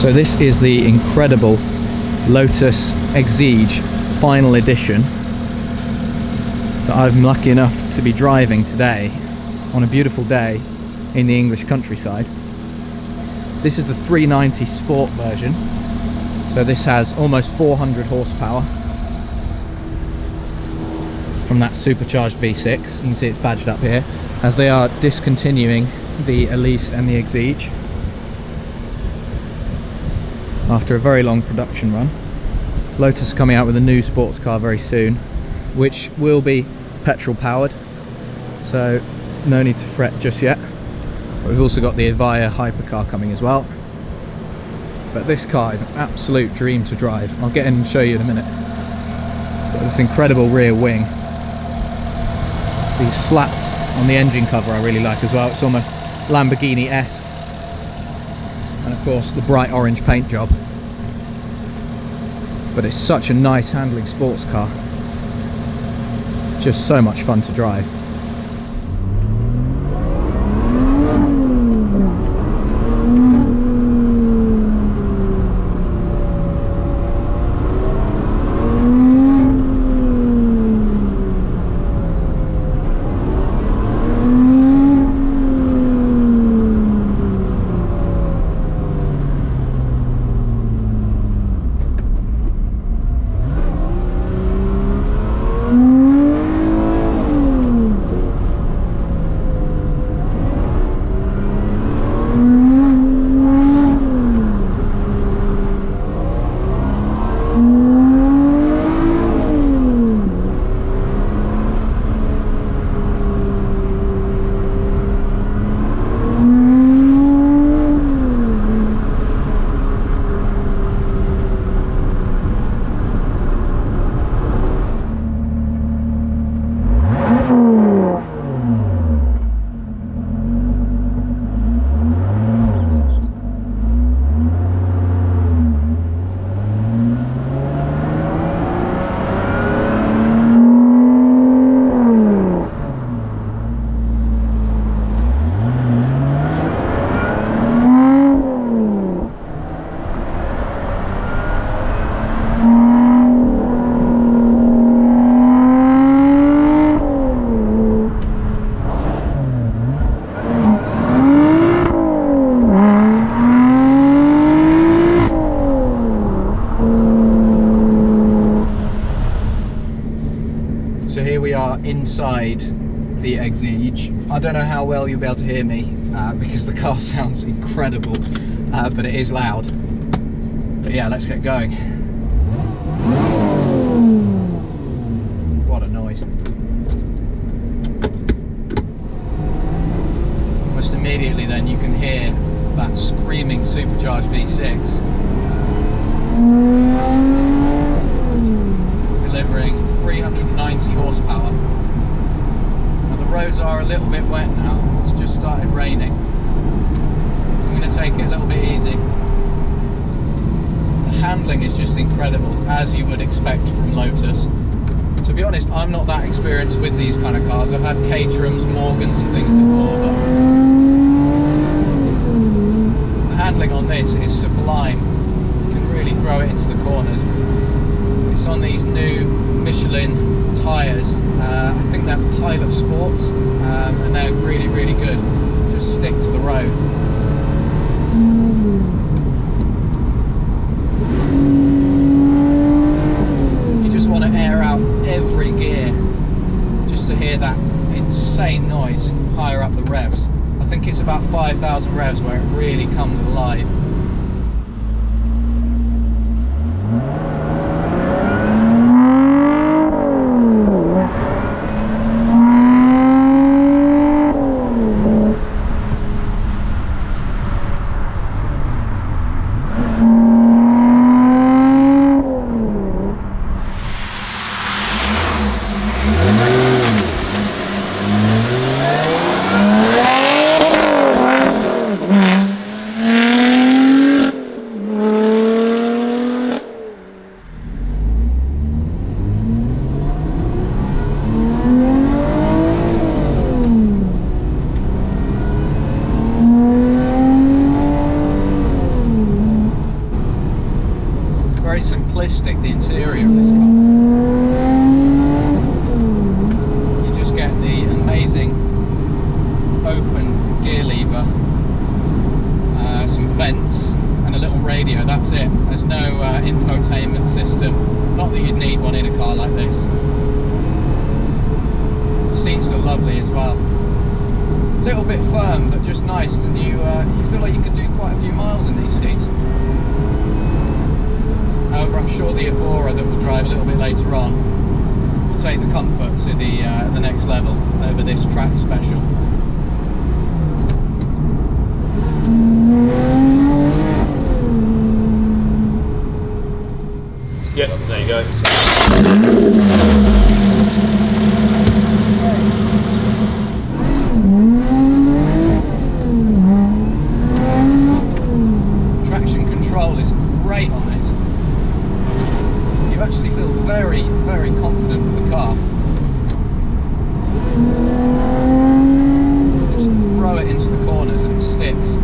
So this is the incredible Lotus Exige final edition that I'm lucky enough to be driving today on a beautiful day in the English countryside. This is the 390 Sport version, so this has almost 400 horsepower from that supercharged V6. You can see it's badged up here, as they are discontinuing the Elise and the Exige after a very long production run. Lotus are coming out with a new sports car very soon, which will be petrol powered, so no need to fret just yet. But we've also got the Evora hypercar coming as well. But this car is an absolute dream to drive. I'll get in and show you in a minute. Got this incredible rear wing. These slats on the engine cover I really like as well. It's almost Lamborghini-esque. And of course the bright orange paint job. But it's such a nice handling sports car. Just so much fun to drive. So here we are inside the Exige. I don't know how well you'll be able to hear me because the car sounds incredible, but it is loud. But yeah, let's get going. What a noise. Almost immediately then you can hear that screaming supercharged V6 delivering 390 horsepower. Now the roads are a little bit wet now, it's just started raining. So I'm going to take it a little bit easy. The handling is just incredible, as you would expect from Lotus. To be honest, I'm not that experienced with these kind of cars. I've had Caterhams, Morgans and things before, but the handling on this is sublime. You can really throw it into the corners. It's on these new Michelin tyres. I think they're Pilot Sports, and they're really, really good. Just stick to the road. You just want to air out every gear just to hear that insane noise higher up the revs. I think it's about 5,000 revs where it really comes alive. very simplistic, the interior of this car. You just get the amazing open gear lever, some vents and a little radio. That's it. There's no infotainment system, not that you'd need one in a car like this. The seats are lovely as well. A little bit firm, but just nice, and you feel like you could do quite a few miles in these seats. However, I'm sure the Evora that we'll drive a little bit later on will take the comfort to the next level over this track special. Yep, there you go. Traction control is great on it. You actually feel very, very confident with the car. Just throw it into the corners and it sticks.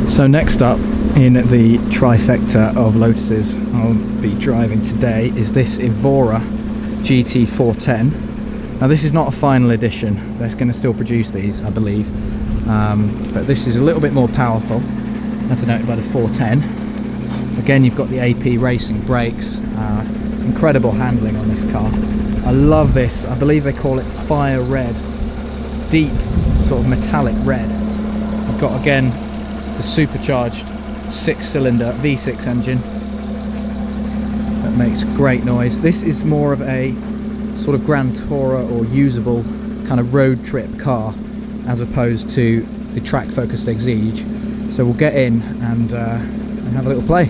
So next up in the trifecta of Lotuses I'll be driving today is this Evora GT410. Now this is not a final edition, they're going to still produce these I believe, but this is a little bit more powerful, as denoted by the 410. Again, you've got the AP racing brakes, incredible handling on this car. I love this, I believe they call it fire red, deep sort of metallic red. I've got again the supercharged 6-cylinder V6 engine that makes great noise. This is more of a sort of Grand Tourer or usable kind of road trip car as opposed to the track focused Exige. So we'll get in and have a little play.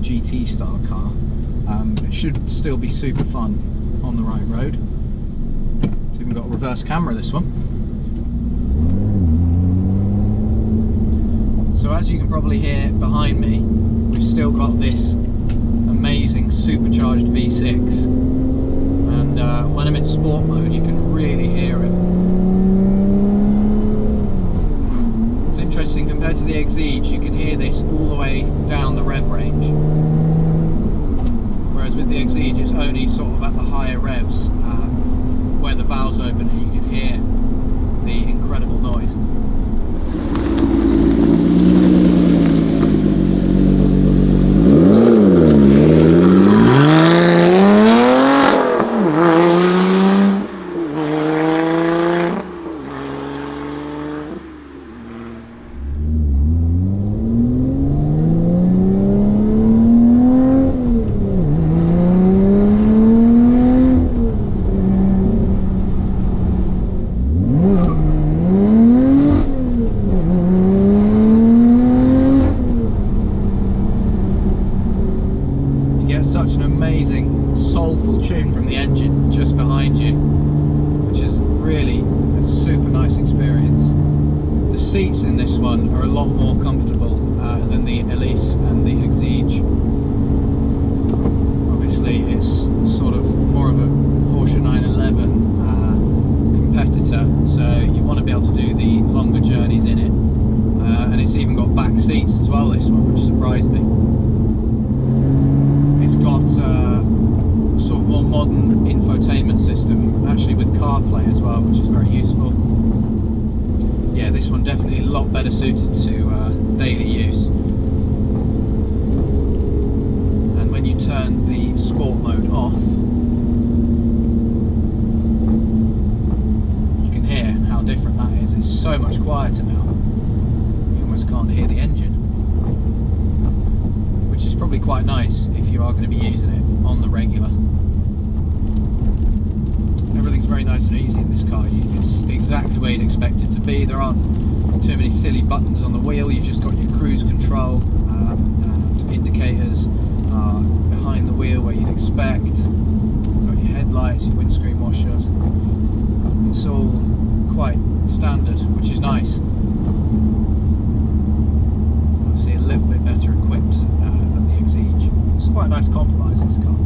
GT style car. It should still be super fun on the right road. It's even got a reverse camera, this one. So as you can probably hear behind me, we've still got this amazing supercharged V6, and when I'm in sport mode you can really hear it. It's interesting, compared to the Exige you can hear this all the way down the rev range, whereas with the Exige it's only sort of at the higher revs where the valves open and you can hear the incredible noise. amazing soulful tune from the engine just behind you, which is really a super nice experience. The seats in this one are a lot more comfortable than the Elise and the Exige. Obviously it's sort of more of a Porsche 911 competitor, so you want to be able to do the longer journeys in it, and it's even got back seats as well, this one, which surprised me. It's got sort of more modern infotainment system, actually with CarPlay as well, which is very useful. Yeah, this one definitely a lot better suited to daily use. And when you turn the sport mode off, you can hear how different that is. It's so much quieter now. You almost can't hear the engine, which is probably quite nice if you are going to be using it on the regular. Everything's very nice and easy in this car. It's exactly where you'd expect it to be. There aren't too many silly buttons on the wheel. You've just got your cruise control and indicators behind the wheel where you'd expect. You've got your headlights, your windscreen washers. It's all quite standard, which is nice. Obviously a little bit better equipped than the Exige. It's quite a nice compromise, this car.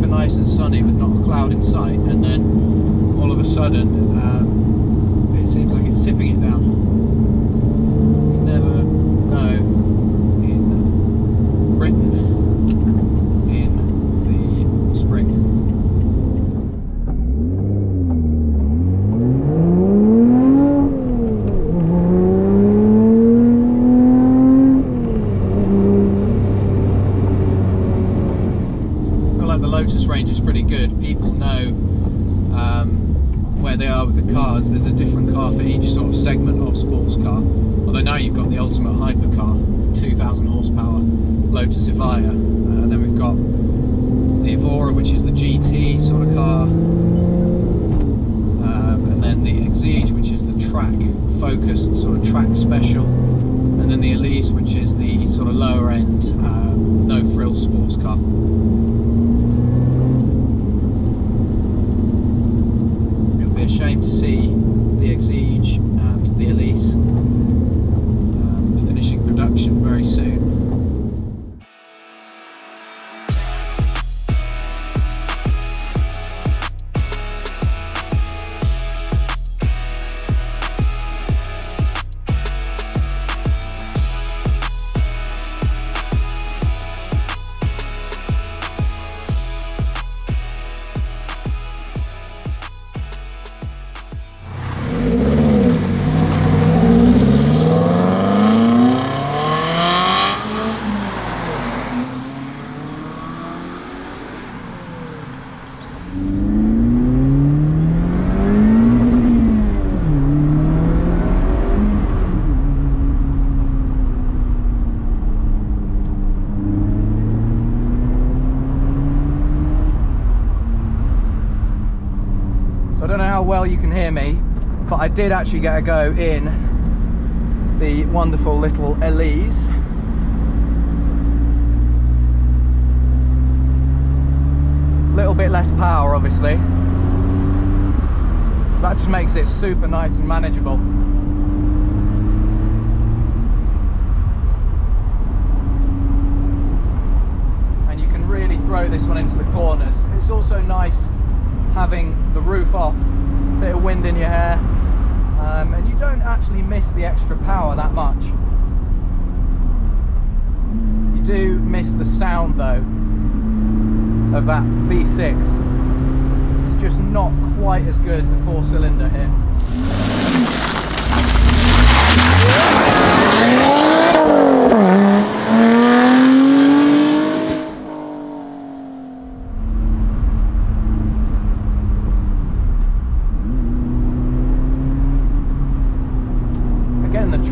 Nice and sunny with not a cloud in sight, and then all of a sudden it seems like it's tipping it down. You never know in Britain in the spring. The Lotus range is pretty good. People know where they are with the cars. There's a different car for each sort of segment of sports car. Although now you've got the ultimate hypercar, 2,000 horsepower Lotus Evora. Then we've got the Evora, which is the GT sort of car, and then the Exige, which is the track focused sort of track special, and then the Elise, which is the sort of lower end no frills sports car. A shame to see the Exige and the Elise finishing production very soon. I don't know how well you can hear me, but I did actually get a go in the wonderful little Elise. Little bit less power, obviously. That just makes it super nice and manageable. And you can really throw this one into the corners. It's also nice having the roof off, bit of wind in your hair, and you don't actually miss the extra power that much. You do miss the sound though of that V6. It's just not quite as good, the 4-cylinder here.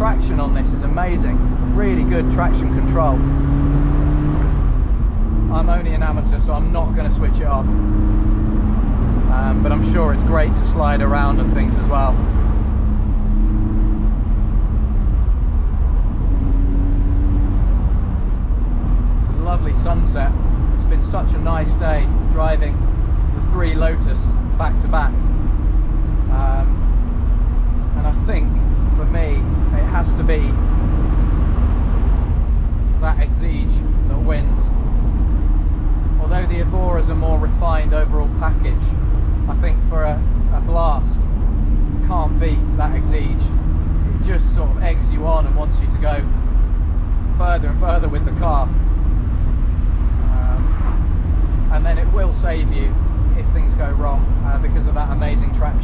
traction on this is amazing, really good traction control. I'm only an amateur, so I'm not going to switch it off, but I'm sure it's great to slide around and things as well. It's a lovely sunset. It's been such a nice day driving the 3 Lotus back to back, and I think for me it has to be that Exige that wins. Although the Evora is a more refined overall package, I think for a blast, you can't beat that Exige. It just sort of eggs you on and wants you to go further and further with the car, and then it will save you if things go wrong, because of that amazing traction.